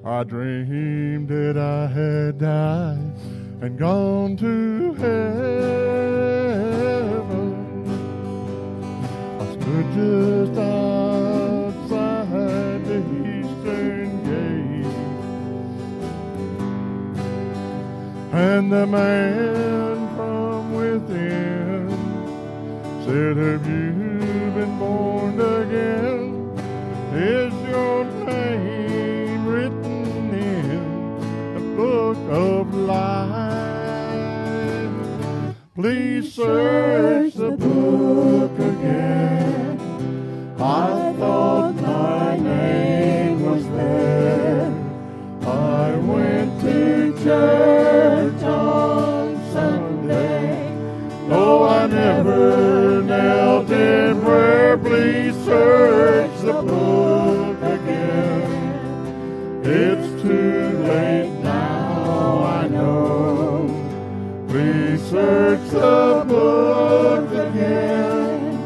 I dreamed that I had died and gone to heaven. I stood just outside the eastern gate, and the man from within said, "Have you been born again? Is your name written in the book of life? Please search the book again. I thought my name was there. I went to church on Sunday, though I never knelt in prayer. Please search the book again. It's too late now, I know. Please search the book again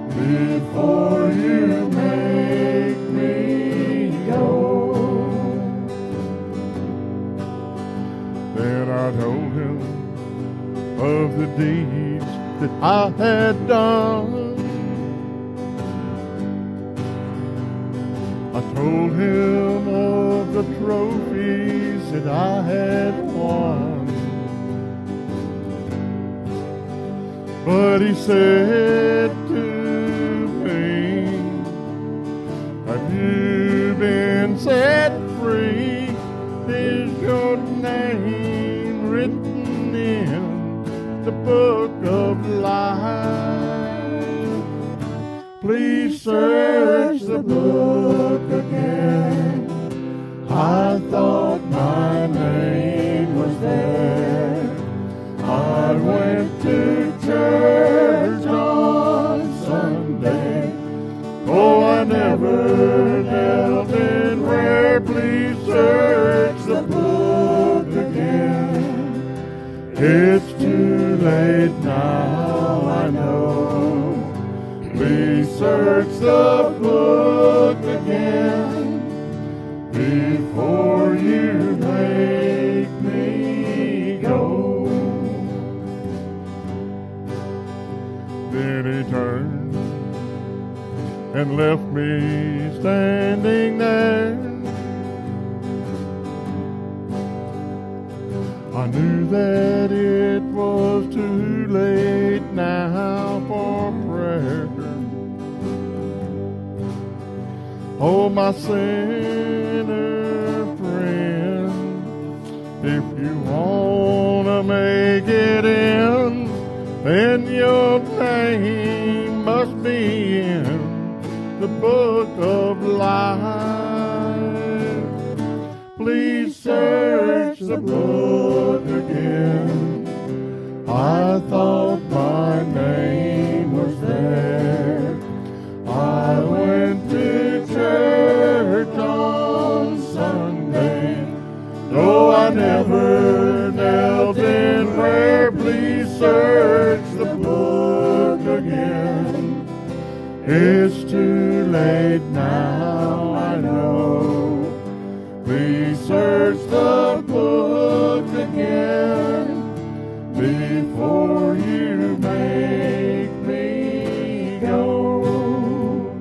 before you make me go." Then I told him of the deeds that I had done. I told him of the trophies that I had won. But he said to me, "Have you been set free? Is your name written in the book of life? Please search the book again. I thought my name was there. I went to church on Sunday, oh, I never knelt in prayer. Please search the book again. It's too late now, I know. Please search the book again before you make me go." Then he turned and left me standing there. I knew that it was too late now for prayer. Oh, my sinner friend, if you want to make it in, then your name must be in the book of life. Please search the book again. I thought my name was there. I went to church on Sunday, though I never knelt in prayer. Please search the book again. It's too late now, I know. Please search the book again before you make me go.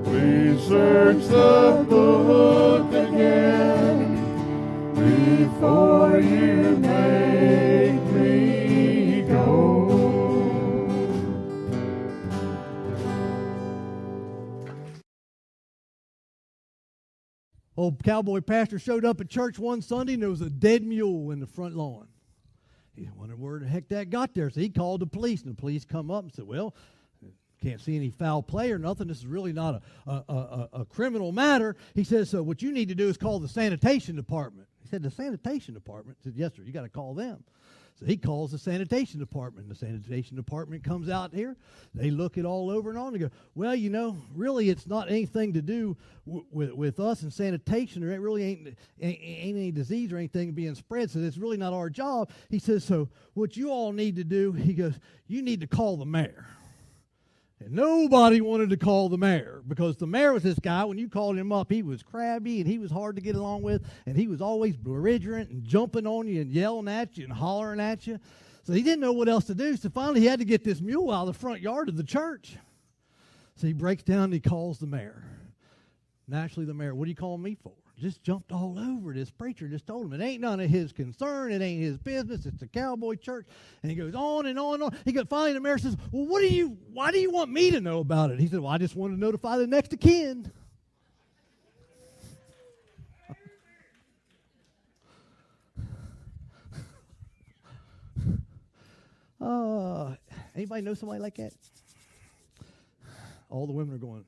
Please search the book again before you make me go. Old cowboy pastor showed up at church one Sunday and there was a dead mule in the front lawn. He wondered where the heck that got there. So he called the police, and the police come up and said, "Well, can't see any foul play or nothing. This is really not a criminal matter." He says, "So what you need to do is call the sanitation department." He said, "The sanitation department?" He said, "Yes, sir, you got to call them." So he calls the sanitation department. The sanitation department comes out here. They look it all over and on. They go, "Well, you know, really it's not anything to do with us and sanitation. There really ain't any disease or anything being spread, so it's really not our job." He says, "So what you all need to do," he goes, "you need to call the mayor." And nobody wanted to call the mayor because the mayor was this guy, when you called him up, he was crabby and he was hard to get along with, and he was always belligerent and jumping on you and yelling at you and hollering at you. So he didn't know what else to do, so finally he had to get this mule out of the front yard of the church. So he breaks down and he calls the mayor. Naturally, the mayor, what are you calling me for? Just jumped all over this preacher, just told him it ain't none of his concern, it ain't his business, it's a cowboy church. And he goes on and on and on. Finally the mayor says, well, why do you want me to know about it? He said, well, I just wanted to notify the next of kin. Anybody know somebody like that? All the women are going.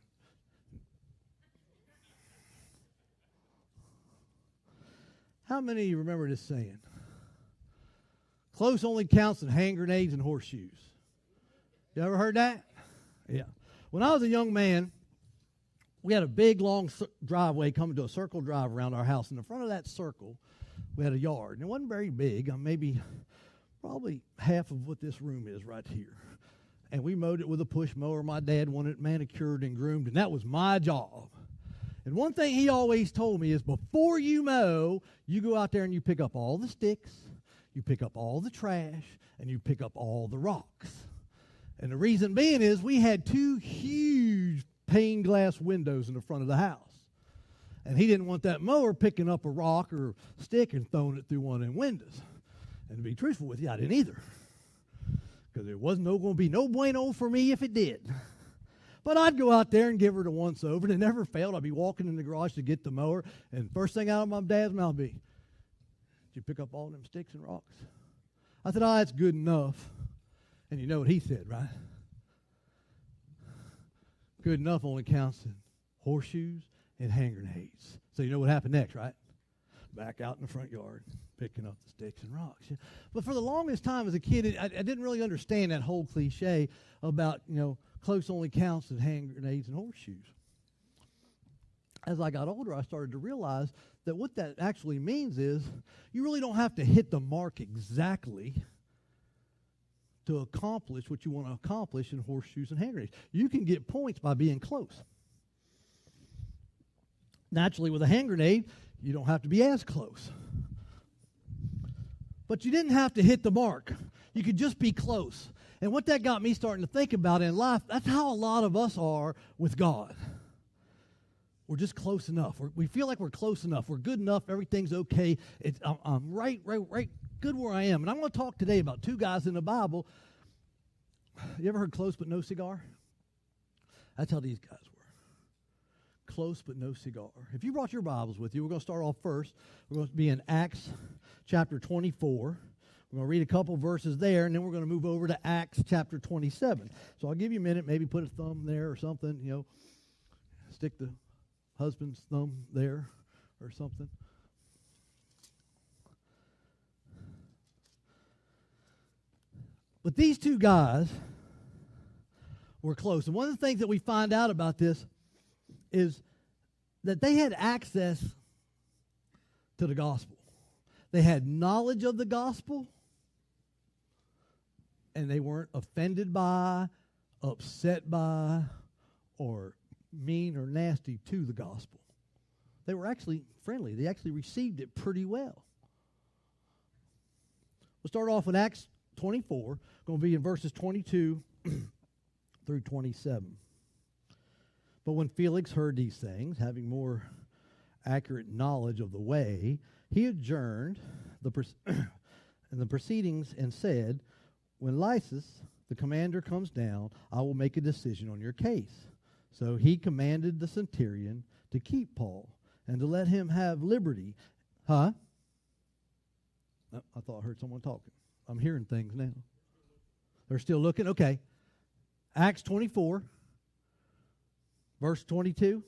How many of you remember this saying? Close only counts in hand grenades and horseshoes. You ever heard that? Yeah. When I was a young man, we had a big, long driveway coming to a circle drive around our house. In the front of that circle, we had a yard. And it wasn't very big, probably half of what this room is right here. And we mowed it with a push mower. My dad wanted it manicured and groomed, and that was my job. And one thing he always told me is before you mow, you go out there and you pick up all the sticks, you pick up all the trash, and you pick up all the rocks. And the reason being is we had 2 huge pane glass windows in the front of the house. And he didn't want that mower picking up a rock or stick and throwing it through one of them windows. And to be truthful with you, I didn't either. Because there wasn't going to be no bueno for me if it did. But I'd go out there and give her the once over, and it never failed. I'd be walking in the garage to get the mower, and first thing out of my dad's mouth would be, did you pick up all them sticks and rocks? I said, that's good enough. And you know what he said, right? Good enough only counts in horseshoes and hand grenades. So you know what happened next, right? Back out in the front yard, picking up the sticks and rocks. But for the longest time as a kid, I didn't really understand that whole cliche about, close only counts in hand grenades and horseshoes. As I got older, I started to realize that what that actually means is you really don't have to hit the mark exactly to accomplish what you want to accomplish in horseshoes and hand grenades. You can get points by being close. Naturally, with a hand grenade, you don't have to be as close. But you didn't have to hit the mark. You could just be close. And what that got me starting to think about in life, that's how a lot of us are with God. We're just close enough. We feel like we're close enough. We're good enough. Everything's okay. I'm right good where I am. And I'm going to talk today about 2 guys in the Bible. You ever heard close but no cigar? That's how these guys were. Close but no cigar. If you brought your Bibles with you, we're going to start off first. We're going to be in Acts chapter 24. We're going to read a couple verses there, and then we're going to move over to Acts chapter 27. So I'll give you a minute, maybe put a thumb there or something, stick the husband's thumb there or something. But these 2 guys were close. And one of the things that we find out about this is that they had access to the gospel. They had knowledge of the gospel, and they weren't offended by, upset by, or mean or nasty to the gospel. They were actually friendly. They actually received it pretty well. We'll start off with Acts 24. Going to be in verses 22 through 27. But when Felix heard these things, having more accurate knowledge of the way, he adjourned the proceedings and said, when Lysias, the commander, comes down, I will make a decision on your case. So he commanded the centurion to keep Paul and to let him have liberty. Huh? I thought I heard someone talking. I'm hearing things now. They're still looking? Okay. Acts 24, verse 22.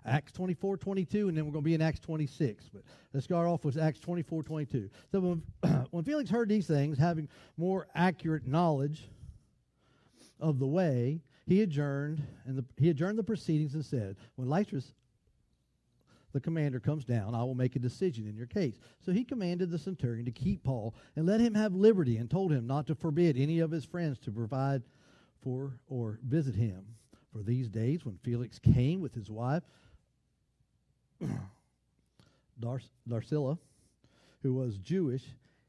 Acts 24, 22, and then we're going to be in Acts 26. But let's start off with Acts 24, 22. So when Felix heard these things, having more accurate knowledge of the way, he adjourned the proceedings and said, when Lysias, the commander comes down, I will make a decision in your case. So he commanded the centurion to keep Paul and let him have liberty, and told him not to forbid any of his friends to provide for or visit him. For these days, when Felix came with his wife, Drusilla, who was Jewish,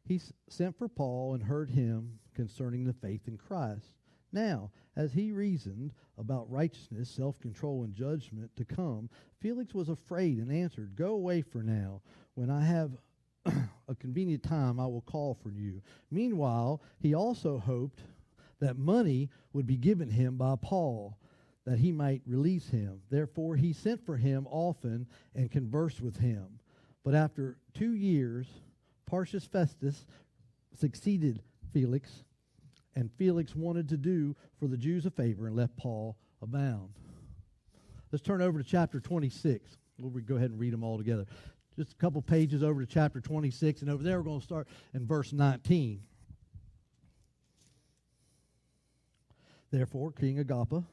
he sent for Paul and heard him concerning the faith in Christ. Now, as he reasoned about righteousness, self-control, and judgment to come, Felix was afraid and answered, "Go away for now. When I have a convenient time, I will call for you." Meanwhile, he also hoped that money would be given him by Paul, that he might release him. Therefore, he sent for him often and conversed with him. But after 2 years, Porcius Festus succeeded Felix, and Felix wanted to do for the Jews a favor and let Paul abound. Let's turn over to chapter 26. We'll go ahead and read them all together. Just a couple pages over to chapter 26, and over there we're going to start in verse 19. Therefore, King Agrippa,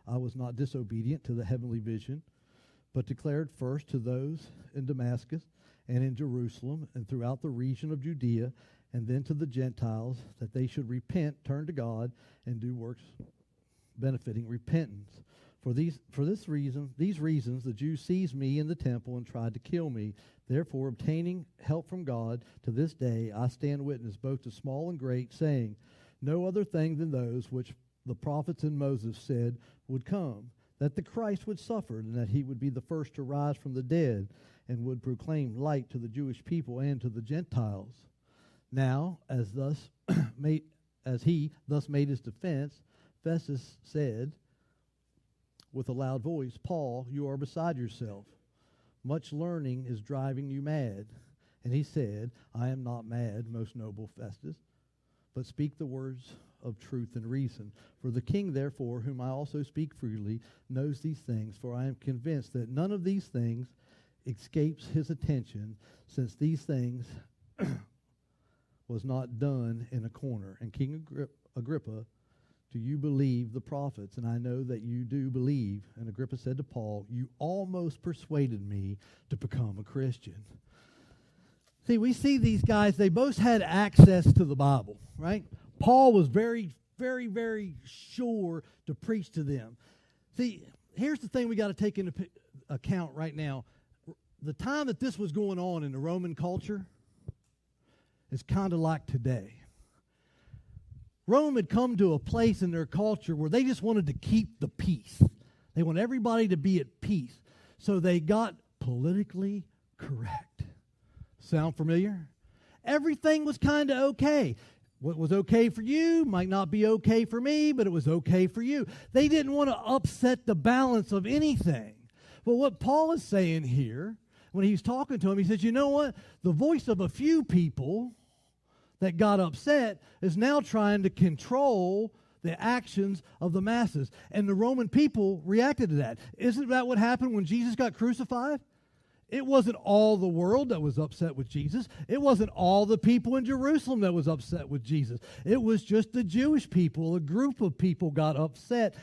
I was not disobedient to the heavenly vision, but declared first to those in Damascus and in Jerusalem and throughout the region of Judea, and then to the Gentiles, that they should repent, turn to God, and do works benefiting repentance. For these reasons, the Jews seized me in the temple and tried to kill me. Therefore, obtaining help from God, to this day I stand witness both to small and great, saying, no other thing than those which the prophets and Moses said would come, that the Christ would suffer, and that he would be the first to rise from the dead, and would proclaim light to the Jewish people and to the Gentiles. Now, as he thus made his defense, Festus said with a loud voice, Paul, you are beside yourself. Much learning is driving you mad. And he said, I am not mad, most noble Festus, but speak the words of truth and reason. For the king, therefore, whom I also speak freely, knows these things, for I am convinced that none of these things escapes his attention, since these things was not done in a corner. And King Agrippa, do you believe the prophets? And I know that you do believe. And Agrippa said to Paul, you almost persuaded me to become a Christian. See, we see these guys, they both had access to the Bible, right? Paul was very, very, very sure to preach to them. See, here's the thing we got to take into account right now. The time that this was going on in the Roman culture is kind of like today. Rome had come to a place in their culture where they just wanted to keep the peace. They want everybody to be at peace. So they got politically correct. Sound familiar? Everything was kind of okay. What was okay for you might not be okay for me, but it was okay for you. They didn't want to upset the balance of anything. But what Paul is saying here, when he's talking to him, he says, you know what? The voice of a few people that got upset is now trying to control the actions of the masses. And the Roman people reacted to that. Isn't that what happened when Jesus got crucified? It wasn't all the world that was upset with Jesus. It wasn't all the people in Jerusalem that was upset with Jesus. It was just the Jewish people. A group of people got upset,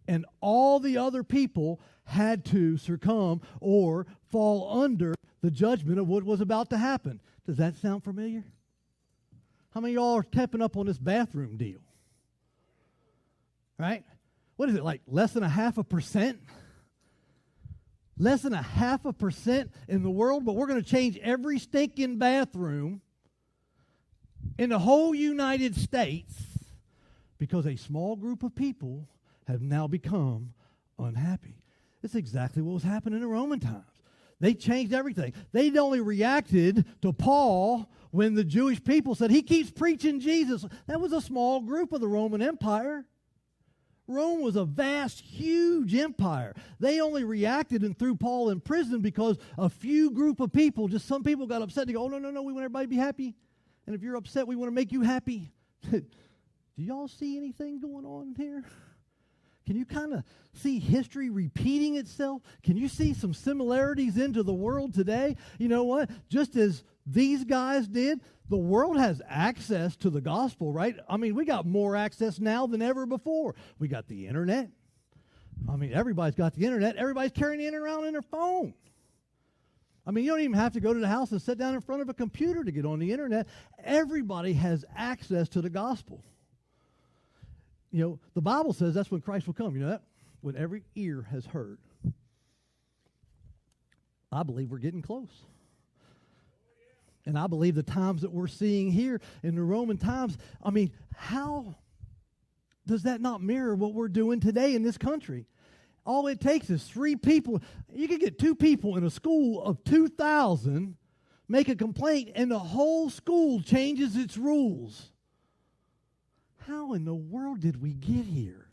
and all the other people had to succumb or fall under the judgment of what was about to happen. Does that sound familiar? How many of y'all are tapping up on this bathroom deal? Right? What is it, like less than 0.5%? Less than 0.5% in the world, but we're going to change every stinking bathroom in the whole United States because a small group of people have now become unhappy. It's exactly what was happening in the Roman times. They changed everything. They only reacted to Paul when the Jewish people said, he keeps preaching Jesus. That was a small group of the Roman Empire. Rome was a vast, huge empire. They only reacted and threw Paul in prison because a few group of people, just some people got upset. They go, oh, no, we want everybody to be happy. And if you're upset, we want to make you happy. Do y'all see anything going on here? Can you kind of see history repeating itself? Can you see some similarities into the world today? You know what? Just as these guys did, the world has access to the gospel, right? I mean, we got more access now than ever before. We got the internet. I mean, everybody's got the internet. Everybody's carrying the internet around in their phone. I mean, you don't even have to go to the house and sit down in front of a computer to get on the internet. Everybody has access to the gospel. You know, the Bible says that's when Christ will come. You know that? When every ear has heard. I believe we're getting close. And I believe the times that we're seeing here in the Roman times, I mean, how does that not mirror what we're doing today in this country? All it takes is 3 people. You can get 2 people in a school of 2,000, make a complaint, and the whole school changes its rules. How in the world did we get here?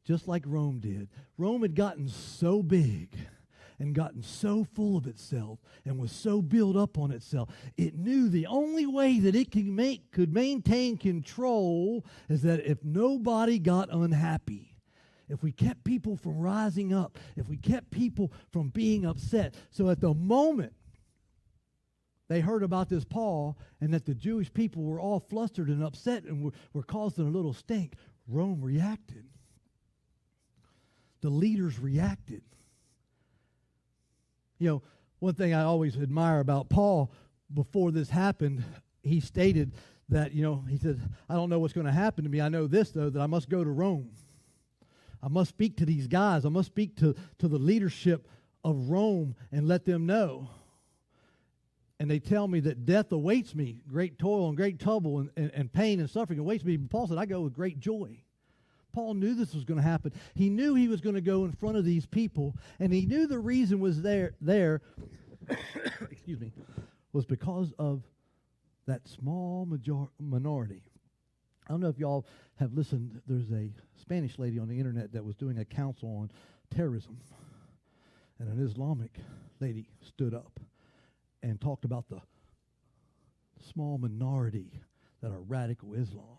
Just like Rome did. Rome had gotten so big and gotten so full of itself and was so built up on itself, it knew the only way that it could maintain control is that if nobody got unhappy, if we kept people from rising up, if we kept people from being upset. So at the moment they heard about this Paul and that the Jewish people were all flustered and upset and were causing a little stink, Rome reacted. The leaders reacted. You know, one thing I always admire about Paul, before this happened, he stated that, you know, he said, I don't know what's going to happen to me. I know this, though, that I must go to Rome. I must speak to these guys. I must speak to the leadership of Rome and let them know. And they tell me that death awaits me, great toil and great trouble and pain and suffering awaits me. But Paul said, I go with great joy. Paul knew this was going to happen. He knew he was going to go in front of these people, and he knew the reason was there excuse me, was because of that small minority. I don't know if y'all have listened. There's a Spanish lady on the internet that was doing a counsel on terrorism, and an Islamic lady stood up and talked about the small minority that are radical Islam.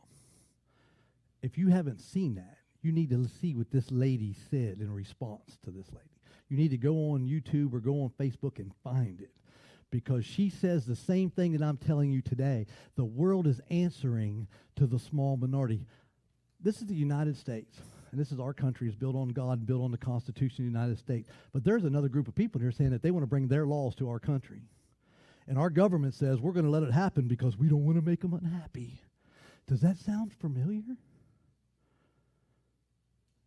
If you haven't seen that, you need to see what this lady said in response to this lady. You need to go on YouTube or go on Facebook and find it, because she says the same thing that I'm telling you today. The world is answering to the small minority. This is the United States, and this is our country. It's built on God and built on the Constitution of the United States. But there's another group of people here saying that they want to bring their laws to our country. And our government says we're going to let it happen because we don't want to make them unhappy. Does that sound familiar?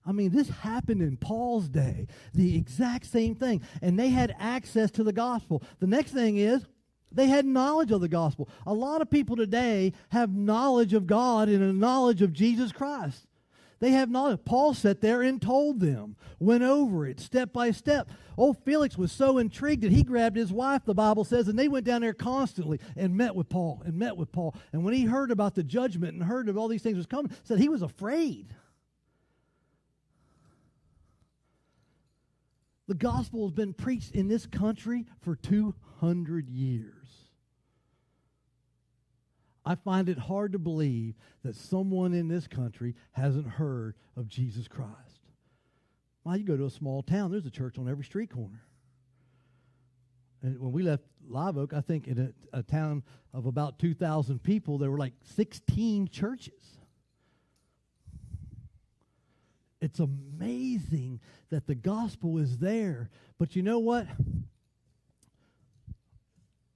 I mean, this happened in Paul's day, the exact same thing. And they had access to the gospel. The next thing is they had knowledge of the gospel. A lot of people today have knowledge of God and a knowledge of Jesus Christ. They have knowledge. Paul sat there and told them, went over it step by step. Old Felix was so intrigued that he grabbed his wife, the Bible says, and they went down there constantly and met with Paul and met with Paul. And when he heard about the judgment and heard of all these things was coming, said he was afraid. The gospel has been preached in this country for 200 years. I find it hard to believe that someone in this country hasn't heard of Jesus Christ. Well, you go to a small town, there's a church on every street corner. And when we left Live Oak, I think in a town of about 2,000 people, there were like 16 churches. It's amazing that the gospel is there. But you know what?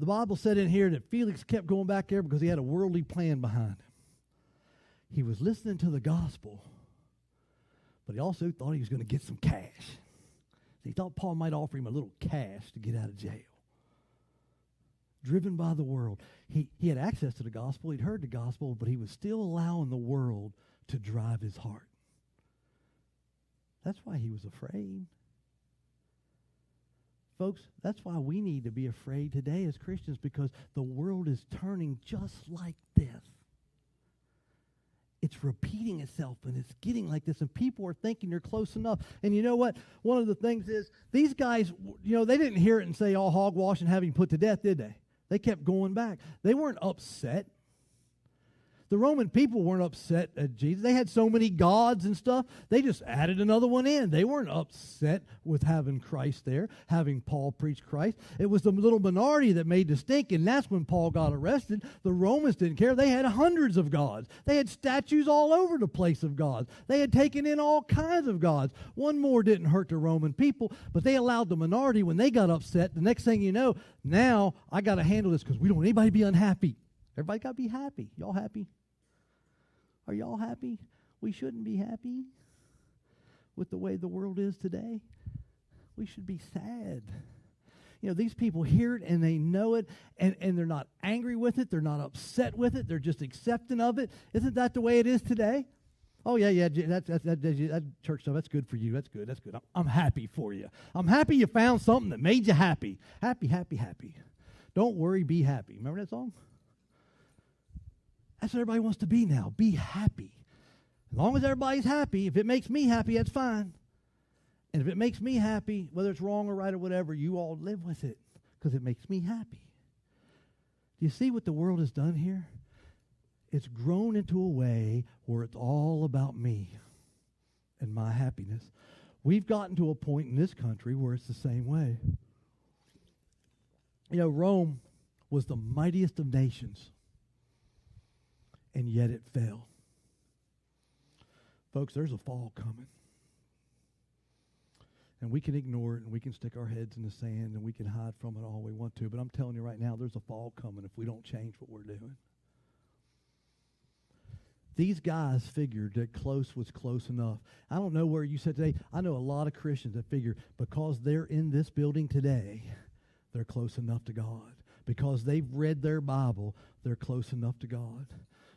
The Bible said in here that Felix kept going back there because he had a worldly plan behind him. He was listening to the gospel, but he also thought he was going to get some cash. He thought Paul might offer him a little cash to get out of jail. Driven by the world. He had access to the gospel. He'd heard the gospel, but he was still allowing the world to drive his heart. That's why he was afraid. Folks, that's why we need to be afraid today as Christians, because the world is turning just like this. It's repeating itself, and it's getting like this, and people are thinking they're close enough. And you know what? One of the things is, these guys, you know, they didn't hear it and say, all hogwash and have him put to death, did they? They kept going back. They weren't upset. The Roman people weren't upset at Jesus. They had so many gods and stuff, they just added another one in. They weren't upset with having Christ there, having Paul preach Christ. It was the little minority that made the stink, and that's when Paul got arrested. The Romans didn't care. They had hundreds of gods. They had statues all over the place of gods. They had taken in all kinds of gods. One more didn't hurt the Roman people, but they allowed the minority, when they got upset, the next thing you know, now I got to handle this because we don't want anybody to be unhappy. Everybody got to be happy. Y'all happy? Are y'all happy? We shouldn't be happy with the way the world is today. We should be sad. You know, these people hear it and they know it, and they're not angry with it. They're not upset with it. They're just accepting of it. Isn't that the way it is today? Oh, yeah, that church stuff, that's good for you. That's good. I'm happy for you. I'm happy you found something that made you happy. Happy, happy, happy. Don't worry, be happy. Remember that song? That's what everybody wants to be now. Be happy. As long as everybody's happy, if it makes me happy, that's fine. And if it makes me happy, whether it's wrong or right or whatever, you all live with it because it makes me happy. Do you see what the world has done here? It's grown into a way where it's all about me and my happiness. We've gotten to a point in this country where it's the same way. You know, Rome was the mightiest of nations, and yet it fell. Folks, there's a fall coming. And we can ignore it, and we can stick our heads in the sand, and we can hide from it all we want to. But I'm telling you right now, there's a fall coming if we don't change what we're doing. These guys figured that close was close enough. I don't know where you said today. I know a lot of Christians that figure because they're in this building today, they're close enough to God. Because they've read their Bible, they're close enough to God.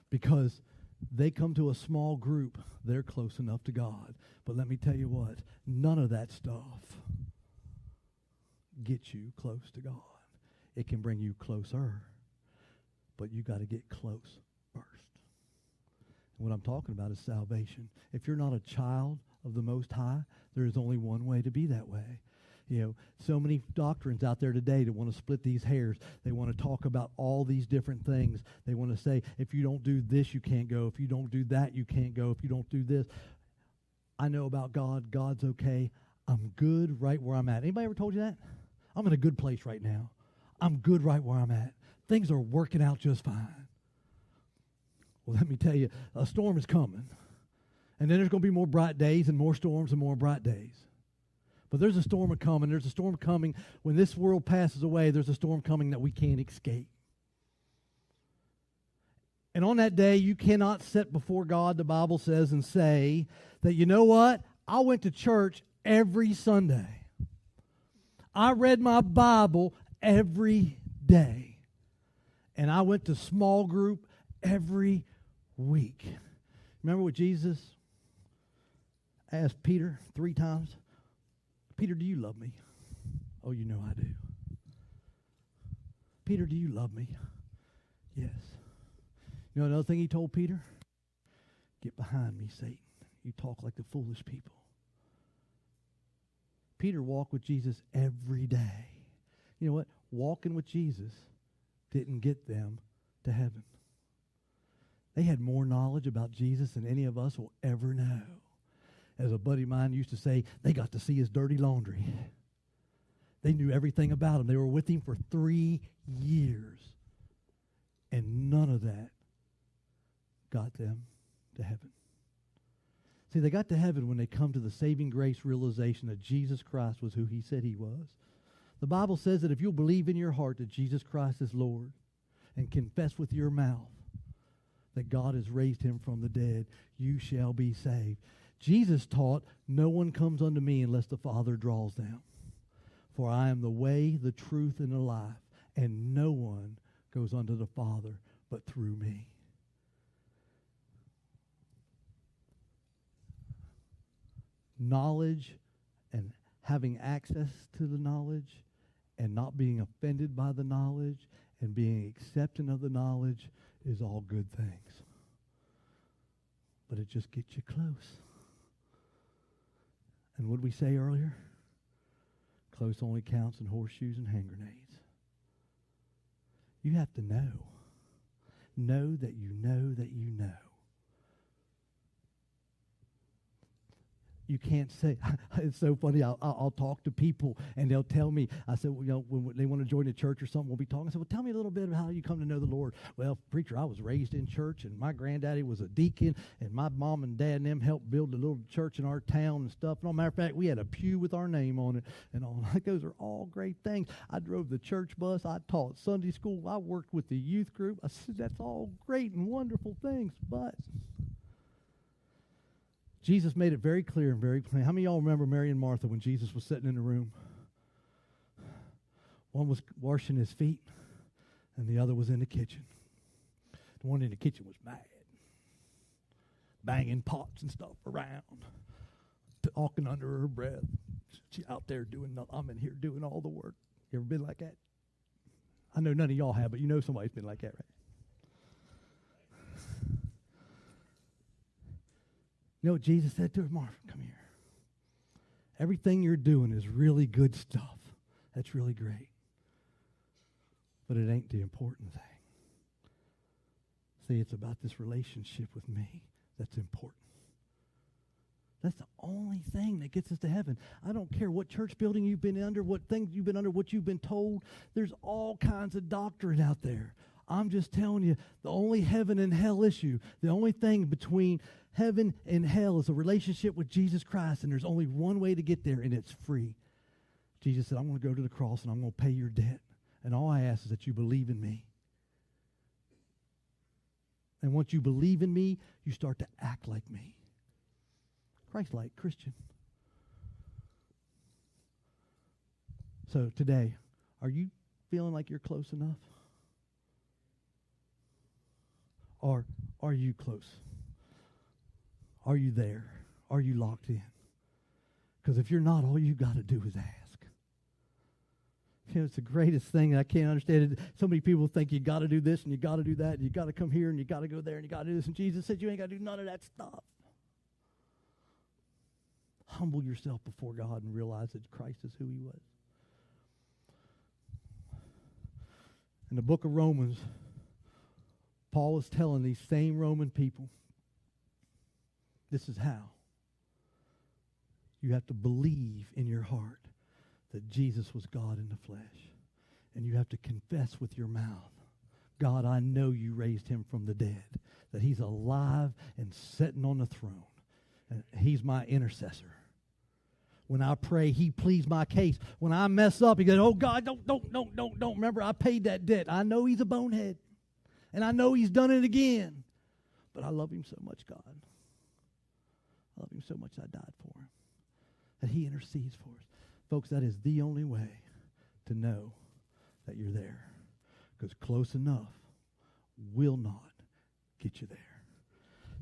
Because they come to a small group, they're close enough to God. But let me tell you what, none of that stuff gets you close to God. It can bring you closer, but you got to get close first. And what I'm talking about is salvation. If you're not a child of the Most High, there is only one way to be that way. You know, so many doctrines out there today that want to split these hairs. They want to talk about all these different things. They want to say, if you don't do this, you can't go. If you don't do that, you can't go. If you don't do this. I know about God. God's okay. I'm good right where I'm at. Anybody ever told you that? I'm in a good place right now. I'm good right where I'm at. Things are working out just fine. Well, let me tell you, a storm is coming. And then there's going to be more bright days and more storms and more bright days. But there's a storm coming. There's a storm coming. When this world passes away, there's a storm coming that we can't escape. And on that day, you cannot sit before God, the Bible says, and say that, you know what? I went to church every Sunday. I read my Bible every day. And I went to small group every week. Remember what Jesus asked Peter 3 times? Peter, do you love me? Oh, you know I do. Peter, do you love me? Yes. You know another thing he told Peter? Get behind me, Satan. You talk like the foolish people. Peter walked with Jesus every day. You know what? Walking with Jesus didn't get them to heaven. They had more knowledge about Jesus than any of us will ever know. As a buddy of mine used to say, they got to see his dirty laundry. They knew everything about him. They were with him for 3 years. And none of that got them to heaven. See, they got to heaven when they come to the saving grace realization that Jesus Christ was who he said he was. The Bible says that if you'll believe in your heart that Jesus Christ is Lord and confess with your mouth that God has raised him from the dead, you shall be saved. Jesus taught, no one comes unto me unless the Father draws them. For I am the way, the truth, and the life, and no one goes unto the Father but through me. Knowledge and having access to the knowledge and not being offended by the knowledge and being accepting of the knowledge is all good things. But it just gets you close. And what did we say earlier? Close only counts in horseshoes and hand grenades. You have to know. know that you know that you know. You can't say, it's so funny, I'll talk to people and they'll tell me, I said, well, you know, when they want to join the church or something, we'll be talking. I said, well, tell me a little bit about how you come to know the Lord. Well, preacher, I was raised in church and my granddaddy was a deacon and my mom and dad and them helped build a little church in our town and stuff. And as a matter of fact, we had a pew with our name on it and all. Those are all great things. I drove the church bus. I taught Sunday school. I worked with the youth group. I said, that's all great and wonderful things, but Jesus made it very clear and very plain. How many of y'all remember Mary and Martha when Jesus was sitting in the room? One was washing his feet, and the other was in the kitchen. The one in the kitchen was mad, banging pots and stuff around, talking under her breath. She's out there doing nothing. I'm in here doing all the work. You ever been like that? I know none of y'all have, but you know somebody's been like that, right? You know what Jesus said to her? Martha, come here. Everything you're doing is really good stuff. That's really great. But it ain't the important thing. See, it's about this relationship with me that's important. That's the only thing that gets us to heaven. I don't care what church building you've been under, what things you've been under, what you've been told. There's all kinds of doctrine out there. I'm just telling you, the only heaven and hell issue, the only thing between heaven and hell is a relationship with Jesus Christ, and there's only one way to get there, and it's free. Jesus said, I'm going to go to the cross, and I'm going to pay your debt. And all I ask is that you believe in me. And once you believe in me, you start to act like me. Christ-like Christian. So today, are you feeling like you're close enough? Or are you close? Are you there? Are you locked in? Because if you're not, all you got to do is ask. You know, it's the greatest thing. I can't understand it. So many people think you got to do this and you got to do that and you got to come here and you got to go there and you got to do this. And Jesus said you ain't got to do none of that stuff. Humble yourself before God and realize that Christ is who he was. In the book of Romans, Paul is telling these same Roman people, this is how. You have to believe in your heart that Jesus was God in the flesh. And you have to confess with your mouth, God, I know you raised him from the dead, that he's alive and sitting on the throne. And he's my intercessor. When I pray, he pleads my case. When I mess up, he goes, oh, God, don't. Remember, I paid that debt. I know he's a bonehead. And I know he's done it again. But I love him so much, God. I love him so much I died for him. That he intercedes for us. Folks, that is the only way to know that you're there. Because close enough will not get you there.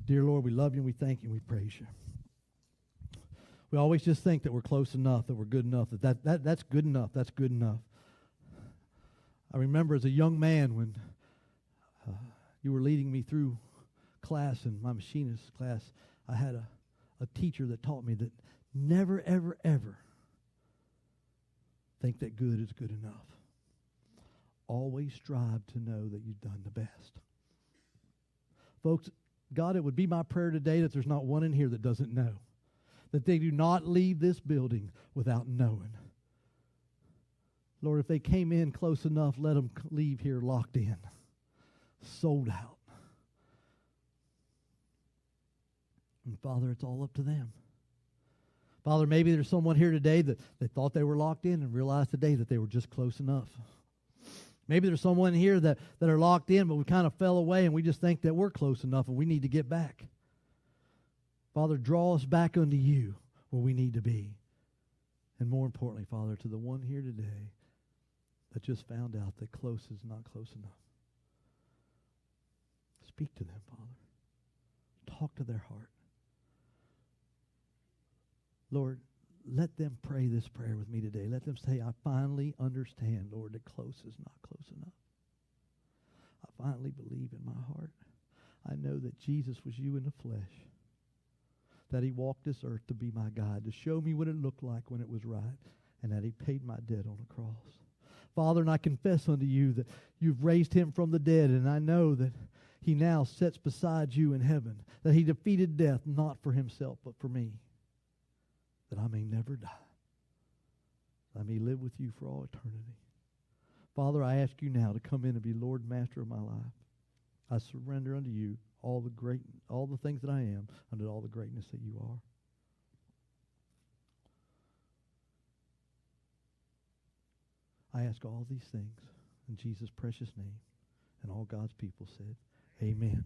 Dear Lord, we love you and we thank you and we praise you. We always just think that we're close enough, that we're good enough, that's good enough, that's good enough. I remember as a young man when you were leading me through class, in my machinist class, I had a teacher that taught me that never, ever, ever think that good is good enough. Always strive to know that you've done the best. Folks, God, it would be my prayer today that there's not one in here that doesn't know. That they do not leave this building without knowing. Lord, if they came in close enough, let them leave here locked in, sold out. And Father, it's all up to them. Father, maybe there's someone here today that they thought they were locked in and realized today that they were just close enough. Maybe there's someone here that are locked in, but we kind of fell away and we just think that we're close enough and we need to get back. Father, draw us back unto you where we need to be. And more importantly, Father, to the one here today that just found out that close is not close enough. Speak to them, Father. Talk to their heart. Lord, let them pray this prayer with me today. Let them say, I finally understand, Lord, that close is not close enough. I finally believe in my heart. I know that Jesus was you in the flesh, that he walked this earth to be my guide, to show me what it looked like when it was right, and that he paid my debt on the cross. Father, and I confess unto you that you've raised him from the dead, and I know that he now sits beside you in heaven, that he defeated death not for himself but for me, that I may never die. I may live with you for all eternity. Father, I ask you now to come in and be Lord and Master of my life. I surrender unto you all the things that I am, unto all the greatness that you are. I ask all these things in Jesus' precious name. And all God's people said, amen.